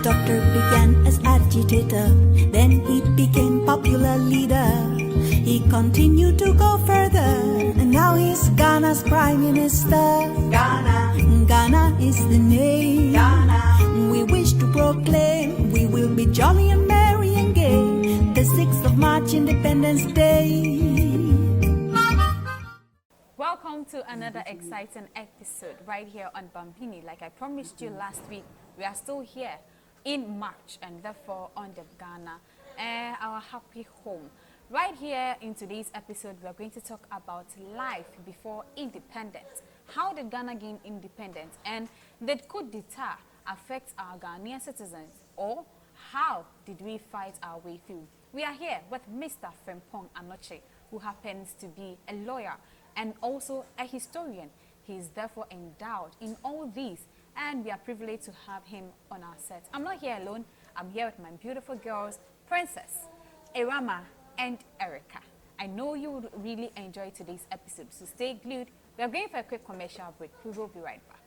The doctor began as agitator, then he became popular leader. He continued to go further, and now he's Ghana's prime minister. Ghana is the name. We wish to proclaim we will be jolly and merry and gay. The 6th of March, Independence Day. Welcome to another exciting episode right here on Bambini. Like I promised you last week, we are still here in March and therefore on the Ghana, our happy home. Right here in today's episode, we are going to talk about life before independence. How did Ghana gain independence, and did coup d'etat affect our Ghanaian citizens, or how did we fight our way through? We are here with Mr. Frimpong Anoche, who happens to be a lawyer and also a historian. He is therefore endowed in all these, and we are privileged to have him on our set. I'm not here alone. I'm here with my beautiful girls, Princess, Irama, and Erica. I know you would really enjoy today's episode, so stay glued. We are going for a quick commercial break. We will be right back.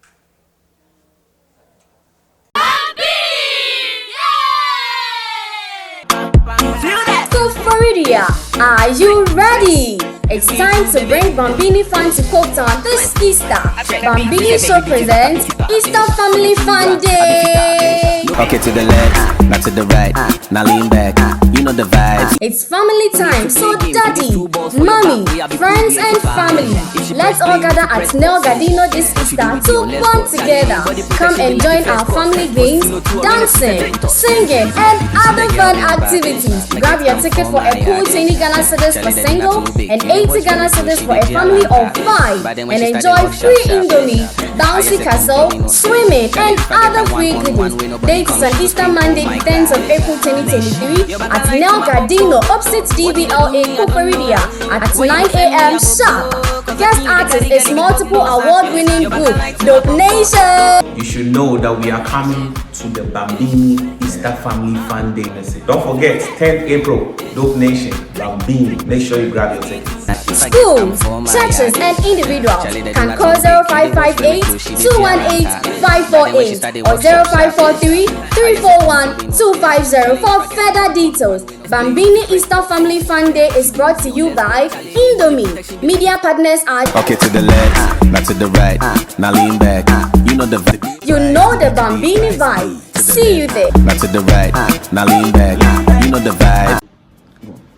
Florida, are you ready? It's time to bring Bambini Fun to Cape Town this Easter. Bambini Show presents Easter Family Fun Day. Okay, to the left, not to the right. Now lean back, you know the vibes. It's family time, so daddy, mommy, friends and family, let's all gather at Nel Gadino this Easter to bond together. Come and join our family games, dancing, singing and other fun activities. Grab your ticket for a cool 20 Ghana cedis for single and 80 Ghana cedis for a family of 5, and enjoy free Indomie, bouncy castle, swimming and other free goodies. Dates on Easter Monday, 10th of April 2023 at Nel Gadino, opposite DBLA Coperidia at 9 a.m. sharp. Guest artist is multiple award-winning group Dope Nation. You should know that we are coming to the Bambini Easter Family Fun Day. Don't forget, 10th April, Dope Nation, Bambini. Make sure you grab your tickets. Schools, churches and individuals can call 0558 218 548 or 0543 341 250 for further details. Bambini Easter Family Fun Day is brought to you by Indomie. Media partners are Okay, to the left, not to the right. Now lean back, you know the vibe. You know the Bambini vibe. See you there. Not to the right, now lean back, you know the vibe.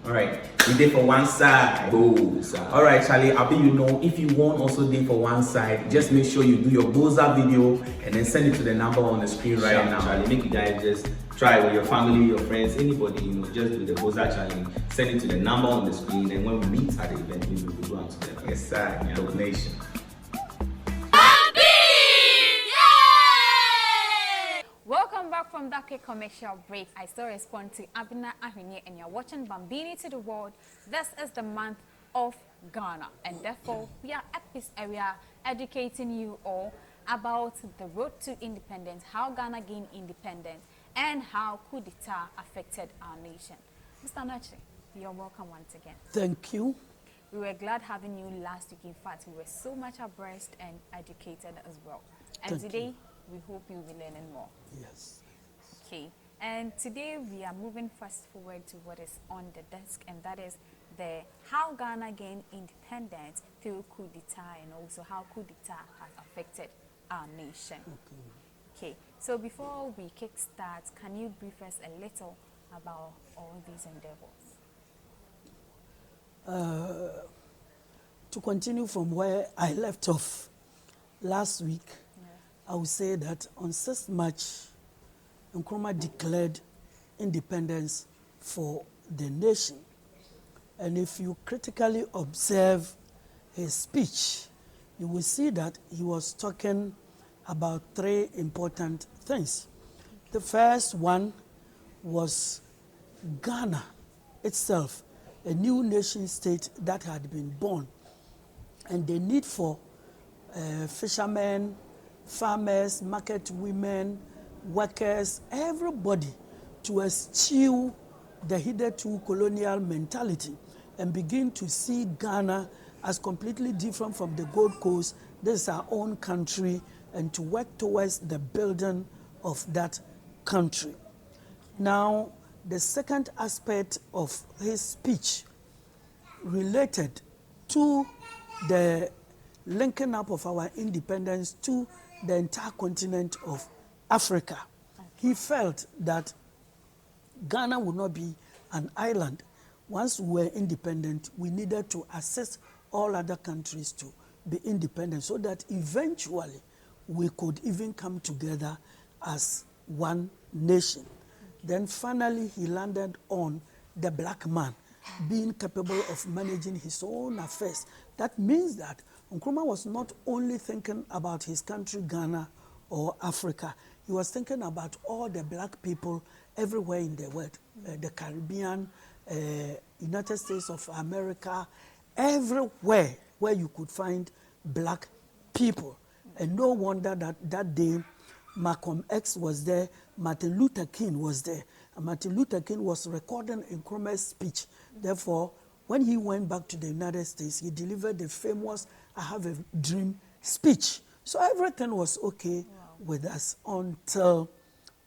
Alright, we did for one side. Alright, Charlie, I'll be, if you want also did for one side, just make sure you do your Boza video and then send it to the number on the screen right now. Charlie, make you guys just try with your family, your friends, anybody, just do the Boza challenge. Send it to the number on the screen, and when we meet at the event, we will do it together. Yes, sir. Dope Nation. Welcome back from that quick commercial break. I still respond to Abina Ahunye, and you're watching Bambini to the World. This is the month of Ghana, and therefore we are at this area educating you all about the road to independence, how Ghana gained independence, and how coup d'etat affected our nation. Mr. Nachi, you're welcome once again. Thank you. We were glad having you last week. In fact, we were so much abreast and educated as well. And today, we hope you'll be learning more. Yes. Okay. And today, we are moving fast forward to what is on the desk, and that is the how Ghana gained independence through coup d'etat, and also how coup d'etat has affected our nation. Okay. So before we kickstart, can you brief us a little about all these endeavors? To continue from where I left off last week, I would say that on 6th March, Nkrumah declared independence for the nation. And if you critically observe his speech, you will see that he was talking about 3 important things. The first one was Ghana itself, a new nation state that had been born, and the need for fishermen, farmers, market women, workers, everybody to eschew the hitherto colonial mentality and begin to see Ghana as completely different from the Gold Coast. This is our own country, and to work towards the building of that country. Now, the second aspect of his speech related to the linking up of our independence to the entire continent of Africa. He felt that Ghana would not be an island. Once we were independent, we needed to assist all other countries to be independent so that eventually we could even come together as one nation. Then finally he landed on the black man being capable of managing his own affairs. That means that Nkrumah was not only thinking about his country, Ghana, or Africa. He was thinking about all the black people everywhere in the world, the Caribbean, United States of America, everywhere where you could find black people. And no wonder that that day Malcolm X was there, Martin Luther King was there. And Martin Luther King was recording Nkrumah's speech. Therefore, when he went back to the United States, he delivered the famous I Have a Dream speech. So everything was okay with us until,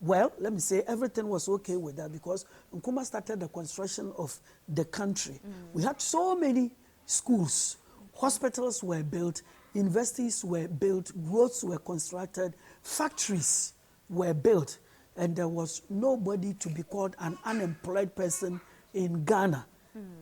well, let me say everything was okay with that because Nkrumah started the construction of the country. We had so many schools, hospitals were built, universities were built, roads were constructed, factories were built, and there was nobody to be called an unemployed person in Ghana.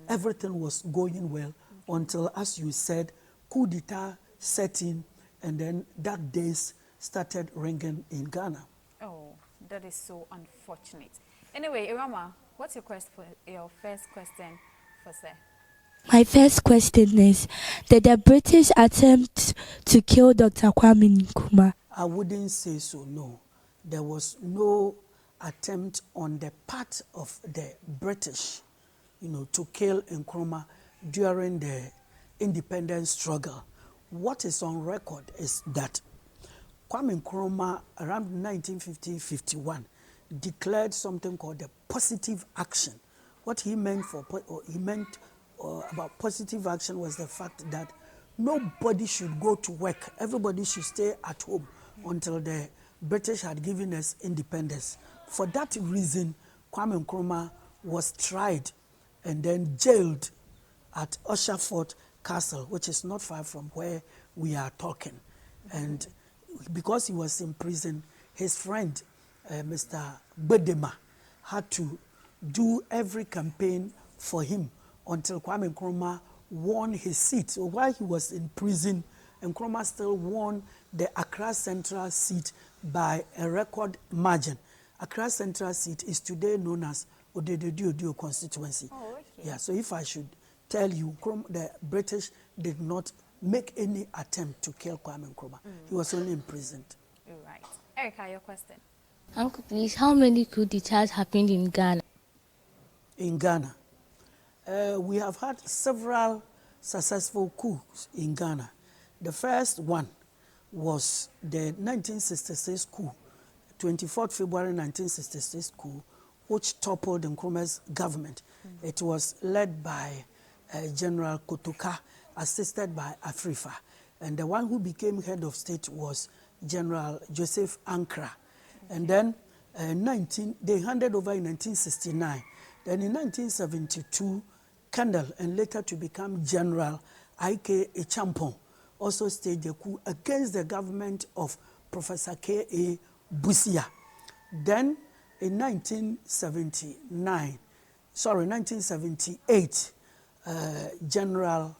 Everything was going well until, as you said, coup d'etat set in, and then dark days started ringing in Ghana. Oh, that is so unfortunate. Anyway, Irama, what's your first question for sir? My first question is, did the British attempt to kill Dr. Kwame Nkrumah? I wouldn't say so, no. There was no attempt on the part of the British, to kill Nkrumah during the independence struggle. What is on record is that Kwame Nkrumah, around 1950-51, declared something called the positive action. What he meant about positive action was the fact that nobody should go to work. Everybody should stay at home until the British had given us independence. For that reason, Kwame Nkrumah was tried and then jailed at Usherford Castle, which is not far from where we are talking. And because he was in prison, his friend, Mr. Bedema, had to do every campaign for him until Kwame Nkrumah won his seat. So while he was in prison, Nkrumah still won the Accra Central seat by a record margin. Accra Central seat is today known as Odedodio constituency. Oh, okay. Yeah, so if I should tell you, the British did not make any attempt to kill Kwame Nkrumah. He was only imprisoned. Right. Erica, your question. Uncle, please, how many coup d'etats happened in Ghana? In Ghana, we have had several successful coups in Ghana. The first one was the 1966 coup, 24th February 1966 coup, which toppled Nkrumah's government. It was led by General Kotoka, assisted by Afrifa. And the one who became head of state was General Joseph Ankara. And then they handed over in 1969. Then in 1972, Colonel and later to become General I.K. Echampong also staged a coup against the government of Professor K.A. Busia. Then in 1978, General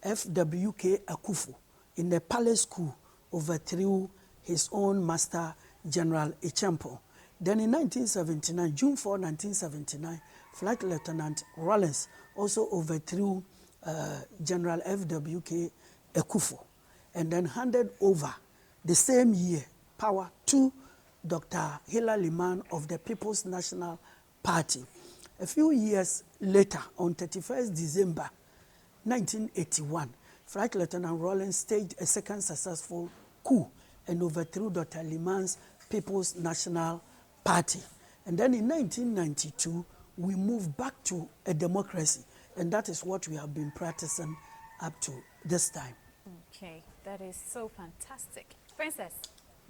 F.W.K. Akufo in the palace coup overthrew his own master, General Echampong. Then in 1979, June 4, 1979, Flight Lieutenant Rollins also overthrew General F.W.K. Akufo and then handed over the same year power to Dr. Hilary Liman of the People's National Party. A few years later, on 31st December 1981, Flight Lieutenant Rollins staged a second successful coup and overthrew Dr. Liman's People's National Party. And then in 1992, we moved back to a democracy, and that is what we have been practicing up to this time. Okay, that is so fantastic. Princess?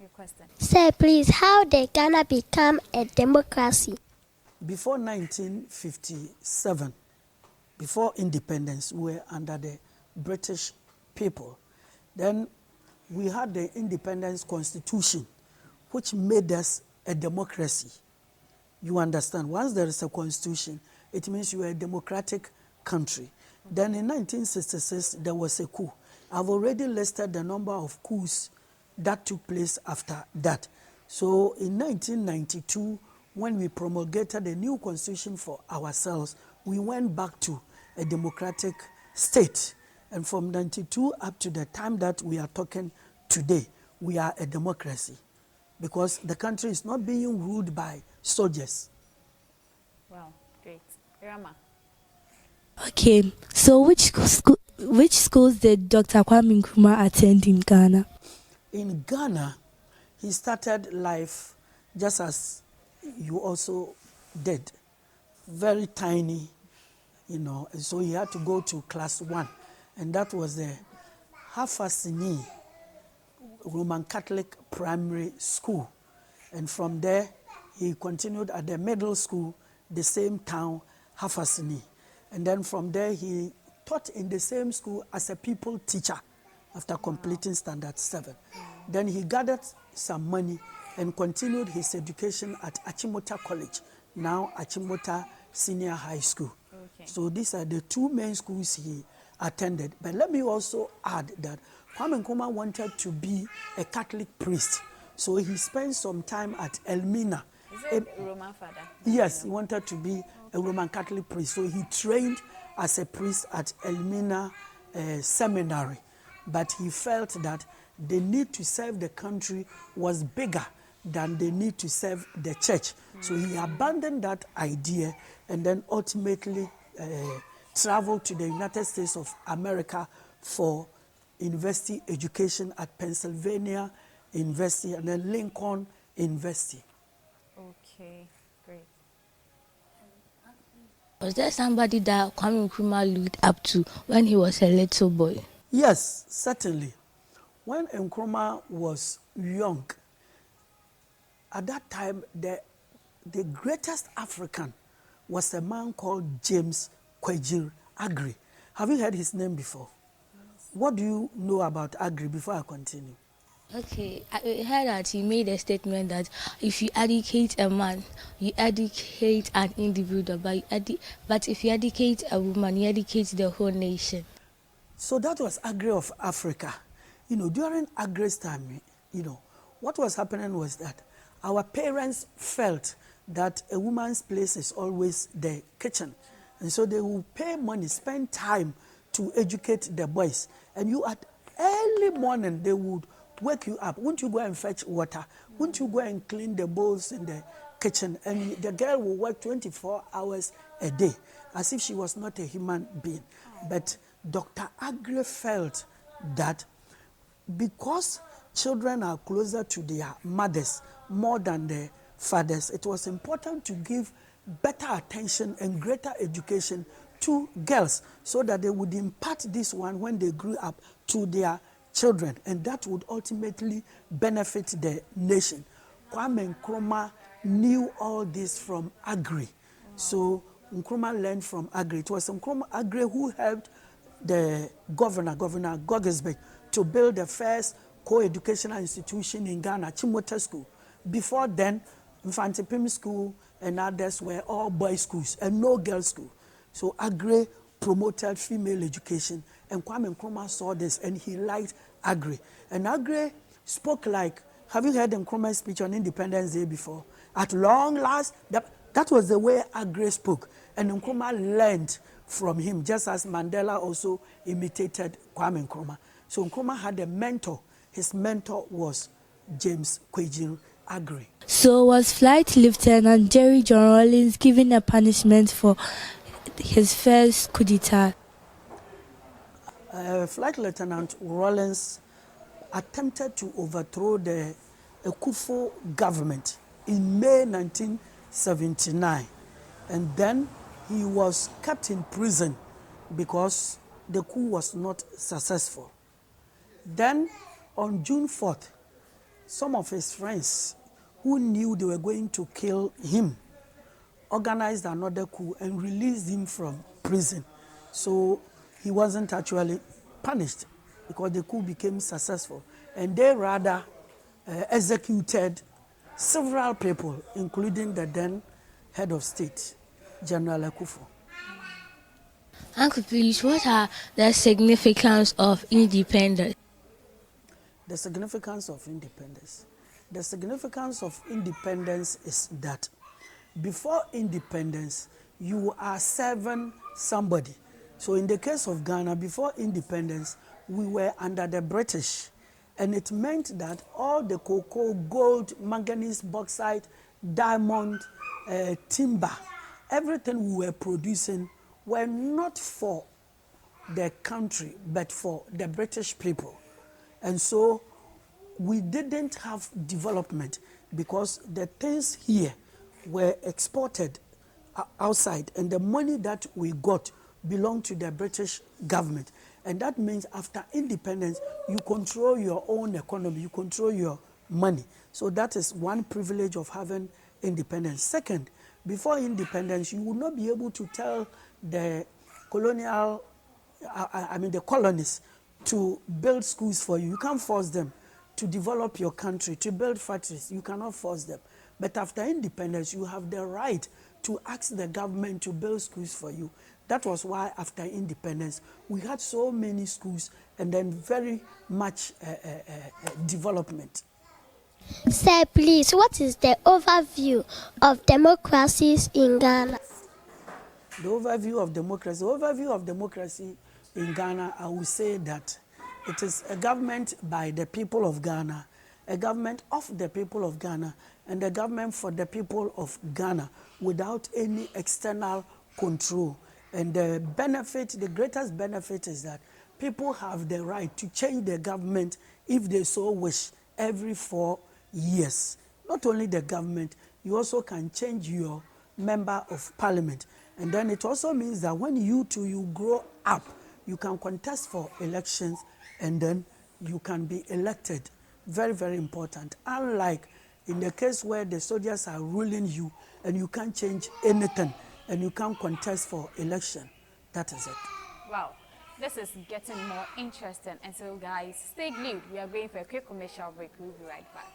Your question. Sir, please, how did Ghana become a democracy? Before 1957, before independence, we were under the British people. Then we had the independence constitution, which made us a democracy. You understand? Once there is a constitution, it means you are a democratic country. Then in 1966, there was a coup. I've already listed the number of coups that took place after that. So in 1992, when we promulgated a new constitution for ourselves, we went back to a democratic state. And from 92 up to the time that we are talking today, we are a democracy because the country is not being ruled by soldiers. Wow, great. Rama. Okay, so which schools did Dr. Kwame Nkrumah attend in Ghana? In Ghana, he started life just as you also did, very tiny, and so he had to go to class 1, and that was the Hafasini Roman Catholic Primary School. And from there, he continued at the middle school, the same town, Hafasini. And then from there, he taught in the same school as a people teacher after completing Standard 7. Then he gathered some money and continued his education at Achimota College, now Achimota Senior High School. Okay. So these are the two main schools he attended. But let me also add that Kwame Nkrumah wanted to be a Catholic priest. So he spent some time at Elmina. Is it a Roman father? Yes, he wanted to be a Roman Catholic priest. So he trained as a priest at Elmina Seminary. But he felt that the need to serve the country was bigger than the need to serve the church. So he abandoned that idea and then ultimately traveled to the United States of America for university education at Pennsylvania University and then Lincoln University. Okay, great. Was there somebody that Kwame Nkrumah looked up to when he was a little boy? Yes, certainly. When Nkrumah was young, at that time, the greatest African was a man called James Kwejir Agri. Have you heard his name before? Yes. What do you know about Agri before I continue? Okay, I heard that he made a statement that if you educate a man, you educate an individual, but if you educate a woman, you educate the whole nation. So that was Agri of Africa. During Agri's time, what was happening was that our parents felt that a woman's place is always the kitchen. And so they would pay money, spend time to educate the boys. And you at early morning, they would wake you up. Won't you go and fetch water? Won't you go and clean the bowls in the kitchen? And the girl will work 24 hours a day, as if she was not a human being. But Dr. Agri felt that because children are closer to their mothers more than their fathers, it was important to give better attention and greater education to girls so that they would impart this one when they grew up to their children, and that would ultimately benefit the nation. Kwame Nkrumah knew all this from Agri. So Nkrumah learned from Agri. It was Nkrumah Agri who helped the Governor Gogesbeck, to build the first co-educational institution in Ghana, Chimota School. Before then, Infantipim School and others were all boys' schools and no girls' school. So Agri promoted female education, and Kwame Nkrumah saw this and he liked Agri. And Agri spoke like, have you heard Nkrumah's speech on Independence Day before? At long last, that was the way Agri spoke. And Nkrumah learned from him, just as Mandela also imitated Kwame Nkrumah. So Nkrumah had a mentor. His mentor was James Kwejir Agri. So was Flight Lieutenant Jerry John Rawlings given a punishment for his first coup d'etat? Flight Lieutenant Rawlings attempted to overthrow the Akufo government in May 1979. And then he was kept in prison because the coup was not successful. Then on June 4th, some of his friends who knew they were going to kill him organized another coup and released him from prison. So he wasn't actually punished because the coup became successful. And they rather executed several people, including the then head of state, General Akufo. Uncle, please, what are the significance of independence? The significance of independence. The significance of independence is that before independence, you are serving somebody. So in the case of Ghana, before independence, we were under the British. And it meant that all the cocoa, gold, manganese, bauxite, diamond, timber, everything we were producing were not for the country, but for the British people. And so we didn't have development because the things here were exported outside, and the money that we got belonged to the British government. And that means after independence, you control your own economy, you control your money. So that is one privilege of having independence. Second, before independence, you would not be able to tell the the colonists to build schools for you. You can't force them to develop your country, to build factories. You cannot force them. But after independence, you have the right to ask the government to build schools for you. That was why after independence, we had so many schools and then very much development. Sir, please, what is the overview of democracies in Ghana? The overview of democracy in Ghana, I would say that it is a government by the people of Ghana, a government of the people of Ghana, and a government for the people of Ghana without any external control. And the greatest benefit is that people have the right to change the government if they so wish every 4 years. Not only the government, you also can change your member of parliament. And then it also means that when you grow up, you can contest for elections and then you can be elected. Very, very important. Unlike in the case where the soldiers are ruling you and you can't change anything and you can't contest for election. That is it. Wow, this is getting more interesting. And so guys, stay glued. We are going for a quick commercial break. We'll be right back.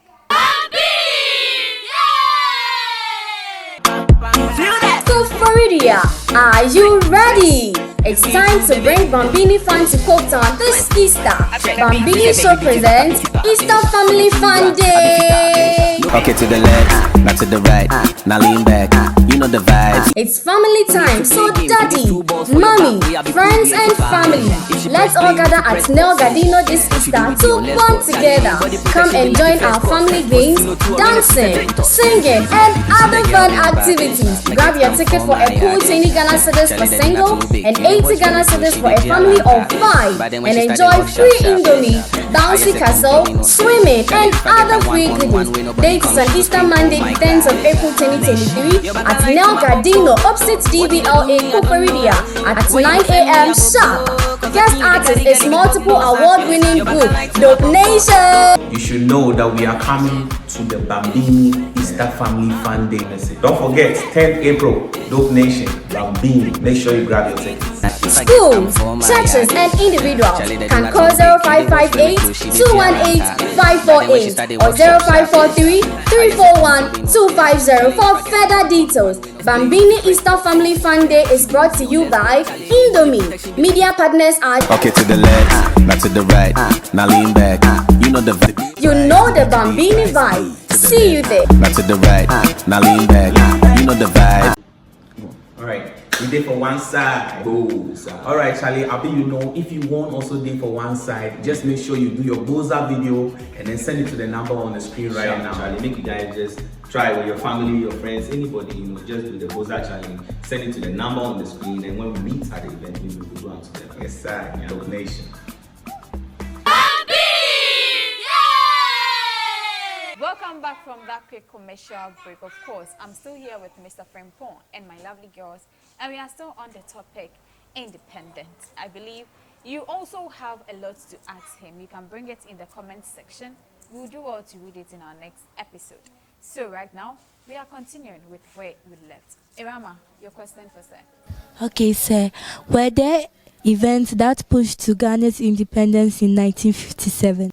Florida, are you ready? It's time to bring Bambini Fun to Cape Town this Easter. Bambini Show presents Easter Family Fun Day. Okay, to the left, not to the right. Now lean back, you know the vibes. It's family time, so daddy, mommy, friends and family. Let's all gather at Nel Gadino this Easter to bond together. Come and join our family games, dancing, singing and other fun activities. Grab your ticket for a cool 20 Ghana cedis for single and 80 Ghana cedis for a family of 5 and enjoy free Indomie, bouncy castle, swimming and other free goodies. Dates on Easter Monday, the 10th of April 2023 at Nel Gadino, opposite DBLA Cooperia at 9 a.m. sharp. Guest artist is multiple award-winning group, Dope Nation. You should know that we are coming to the Bambini Easter Family Fun Day. Don't forget, 10th April, Dope Nation, Bambini. Make sure you grab your tickets. Schools, churches, and individuals can call 0558-218-548 or 0543-341-250 for further details. Bambini Easter Family Fun Day is brought to you by Indomie. Media partners are Okay, to the left, not to the right. Now lean back, you know the vibe. You know the Bambini vibe. See you there. Not to the right, now lean back, you know the vibe. Alright, we did for one side. Boza. Alright, Charlie, if you want also did for one side, just make sure you do your Boza video and then send it to the number on the screen right now. Charlie, make you guys just try with your family, your friends, anybody, just do the Boza challenge. Send it to the number on the screen, and when we meet at the event, we will do it together. Yes, sir. Dope Nation. Welcome back from that quick commercial break. Of course, I'm still here with Mr. Frimpong and my lovely girls, and we are still on the topic independence. I believe you also have a lot to ask him. You can bring it in the comment section, We'll do well to read it in our next episode. So right now, we are continuing with where we left. Irama, your question for sir. Okay, sir. Were there events that pushed to Ghana's independence in 1957?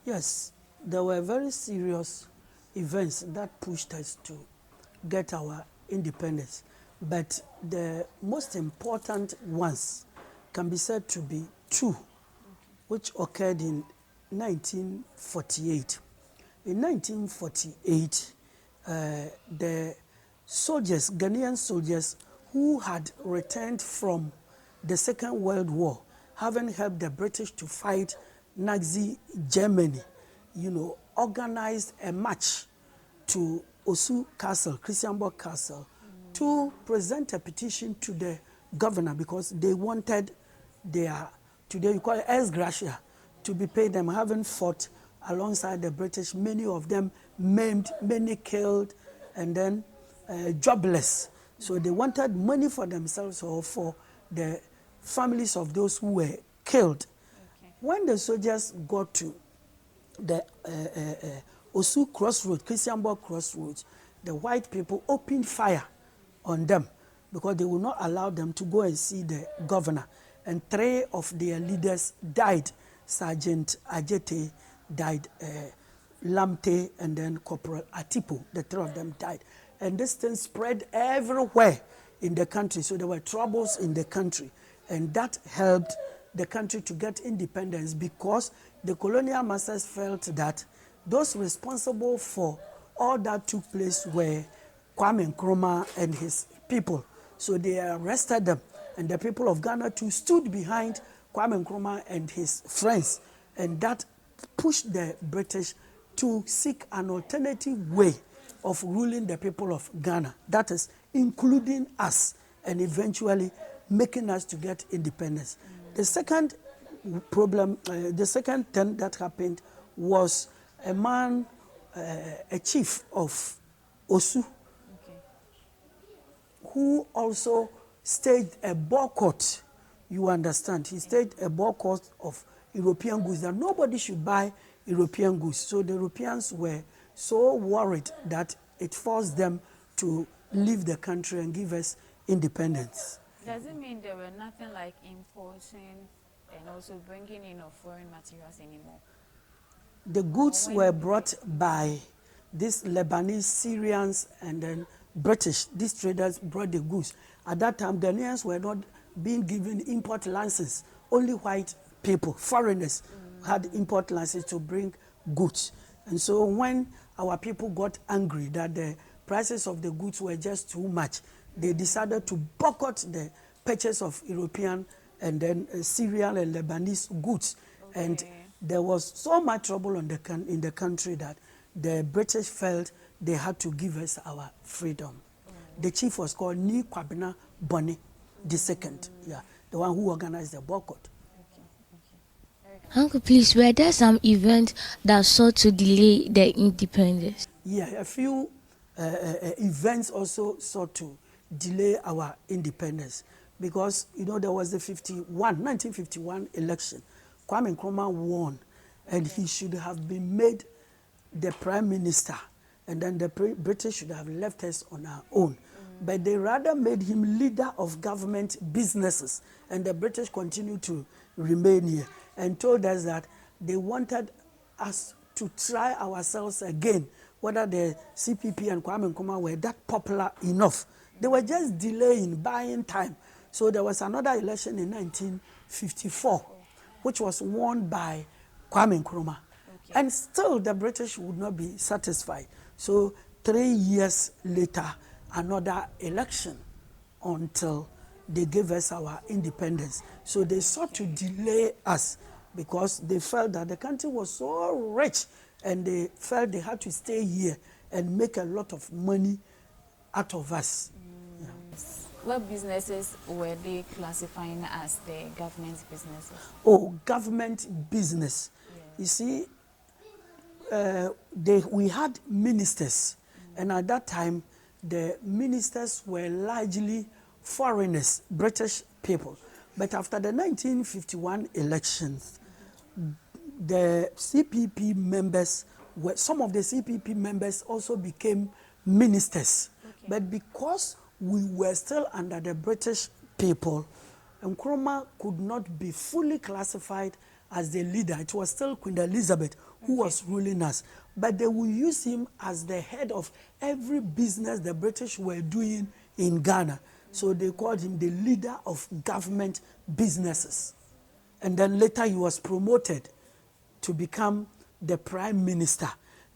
Yes, there were very serious events that pushed us to get our independence. But the most important ones can be said to be two, which occurred in 1948. In 1948, the soldiers, Ghanaian soldiers who had returned from the Second World War, having helped the British to fight Nazi Germany, organized a march to Osu Castle, Christianborg Castle, to present a petition to the governor because they wanted their, today you call it ex gratia, to be paid them, having fought alongside the British, many of them maimed, many killed, and then jobless. So they wanted money for themselves or for the families of those who were killed. Okay. When the soldiers got to the Osu Crossroads, Christianborg Crossroads, the white people opened fire on them because they would not allow them to go and see the governor. And 3 of their leaders died. Sergeant Ajete died, Lamte, and then Corporal Atipo. The 3 of them died. And this thing spread everywhere in the country. So there were troubles in the country. And that helped the country to get independence because the colonial masters felt that those responsible for all that took place were Kwame Nkrumah and his people. So they arrested them. And the people of Ghana too stood behind Kwame Nkrumah and his friends. And that pushed the British to seek an alternative way of ruling the people of Ghana. That is, including us, and eventually making us to get independence. The second problem, the second thing that happened was a man, a chief of Osu, who also staged a boycott. You understand? He staged a boycott of European goods, that nobody should buy European goods. So the Europeans were so worried that it forced them to leave the country and give us independence. Does it mean there were nothing like importing and also bringing in of foreign materials anymore? The goods were brought by these Lebanese, Syrians, and then British. These traders brought the goods. At that time, Ghanaians were not being given import license. Only white people, foreigners, had import license to bring goods. And so when our people got angry that the prices of the goods were just too much, they decided to boycott the purchase of European and then Syrian and Lebanese goods. Okay. And there was so much trouble in the country that the British felt they had to give us our freedom. The chief was called Ni Kwabena Boni II, the one who organized the boycott. Uncle, please, were there some events that sought to delay the independence? Yeah, a few events also sought to delay our independence because, there was the 1951 election. Kwame Nkrumah won, and he should have been made the prime minister, and then the British should have left us on our own. But they rather made him leader of government businesses, and the British continued to remain here and told us that they wanted us to try ourselves again, whether the CPP and Kwame Nkrumah were that popular enough. They were just delaying, buying time. So there was another election in 1954, which was won by Kwame Nkrumah. Okay. And still the British would not be satisfied. So 3 years later, another election until they gave us our independence. So they sought to delay us because they felt that the country was so rich and they felt they had to stay here and make a lot of money out of us. Yeah. What businesses were they classifying as the government businesses? Oh, government business. Yeah. You see, we had ministers, and at that time, the ministers were largely foreigners, British people. But after the 1951 elections, the CPP members, some of the CPP members also became ministers. Okay. But because we were still under the British people, Nkrumah could not be fully classified as the leader. It was still Queen Elizabeth who was ruling us. But they will use him as the head of every business the British were doing in Ghana. So they called him the leader of government businesses. And then later he was promoted to become the prime minister.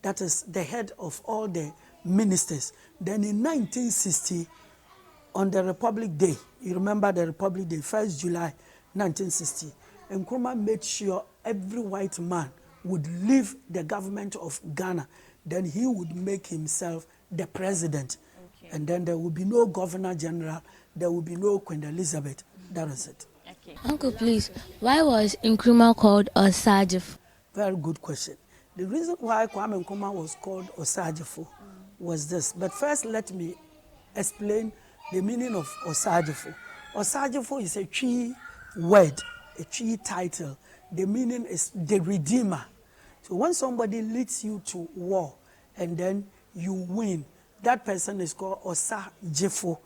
That is the head of all the ministers. Then in 1960, on the Republic Day, you remember the Republic Day, 1st July 1960, Nkrumah made sure every white man would leave the government of Ghana. Then he would make himself the president. Okay. And then there would be no governor general, there would be no Queen Elizabeth. That is it. Okay. Uncle, please, why was Nkrumah called Osajifo? Very good question. The reason why Kwame Nkrumah was called Osajifo was this. But first, let me explain the meaning of Osajifo. Osajifo is a Twi word, a Twi title. The meaning is the redeemer. So when somebody leads you to war and then you win, that person is called Osajifo.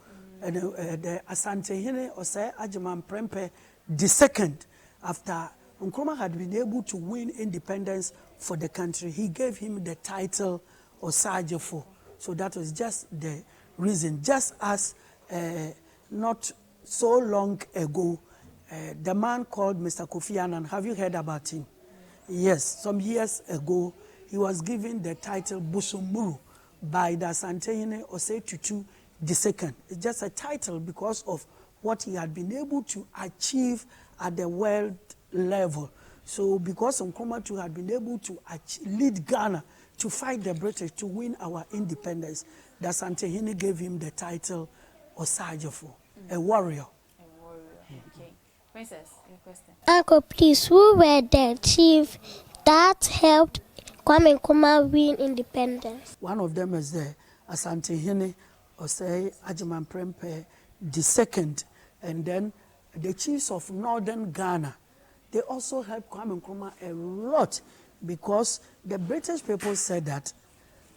And the Asantehene Osei Ajiman Prempeh II, after Nkrumah had been able to win independence for the country, he gave him the title Osajifo. So that was just the reason. Just as not so long ago, the man called Mr. Kofi Annan, have you heard about him? Yes, some years ago, he was given the title Busumuru by the Asantehene Osei Tutu II. It's just a title because of what he had been able to achieve at the world level. So because Nkrumah too had been able to lead Ghana to fight the British to win our independence, the Asantehene gave him the title Osajifo, a warrior. A warrior, okay. Princess, your question. Uncle, please, who were the chief that helped Kwame Nkrumah win independence? One of them is the Asantehene Osei Ajiman Prempeh II, and then the chiefs of northern Ghana. They also helped Kwame Nkrumah a lot because the British people said that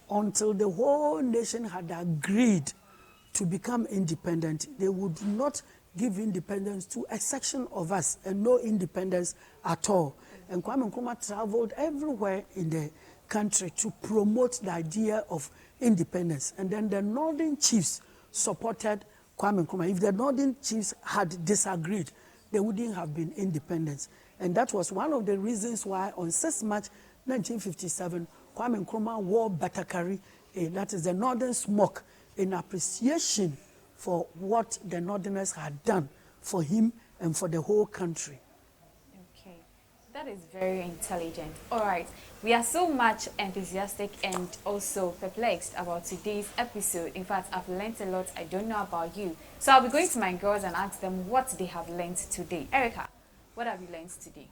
until the whole nation had agreed to become independent, they would not give independence to a section of us and no independence at all. And Kwame Nkrumah traveled everywhere in the country to promote the idea of independence. And then the northern chiefs supported Kwame Nkrumah. If the northern chiefs had disagreed, there wouldn't have been independence. And that was one of the reasons why on 6 March 1957, Kwame Nkrumah wore Batakari, that is the northern smock, in appreciation for what the northerners had done for him and for the whole country. Okay, that is very intelligent. All right, we are so much enthusiastic and also perplexed about today's episode. In fact, I've learned a lot I don't know about you. So I'll be going to my girls and ask them what they have learned today. Erica, what have you learned today?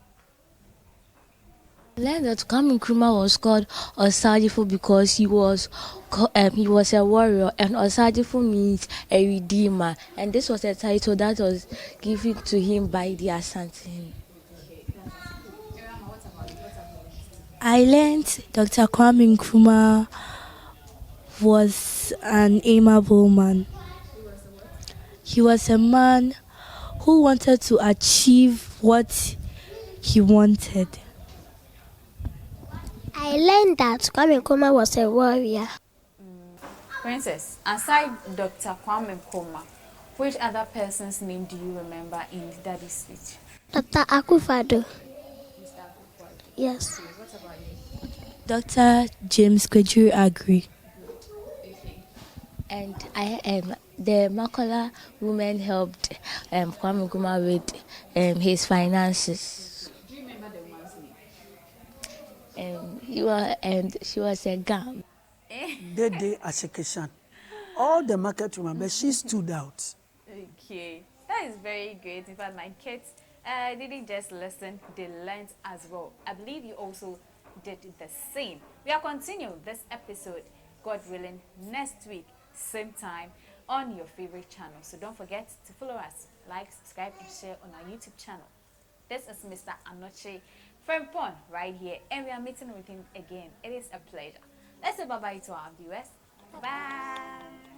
I learned that Kwame Nkrumah was called Osajifo because he was a warrior, and Osajifo means a redeemer, and this was a title that was given to him by the Asante. I learned Dr. Kwame Nkrumah was an amiable man. He was a man who wanted to achieve what he wanted. I learned that Kwame Nkrumah was a warrior. Princess, aside Dr. Kwame Nkrumah, which other person's name do you remember in Daddy's speech? Dr. Akufo-Addo. Yes. What about you? Dr. James Kwejuru Agri. And the Makola women helped Kwame Nkrumah with his finances. Do you remember the woman's name? She was a Ghan. Dede Ashekeshan. All the market women, but she stood out. Okay, that is very great. In fact, my kids didn't just listen, they learned as well. I believe you also did the same. We are continuing this episode, God willing, next week, same time, on your favorite channel. So don't forget to follow us, like, subscribe, and share on our YouTube channel. This is Mr. Anoche Frimpong right here, and we are meeting with him again. It is a pleasure. Let's say bye-bye to our viewers. Bye.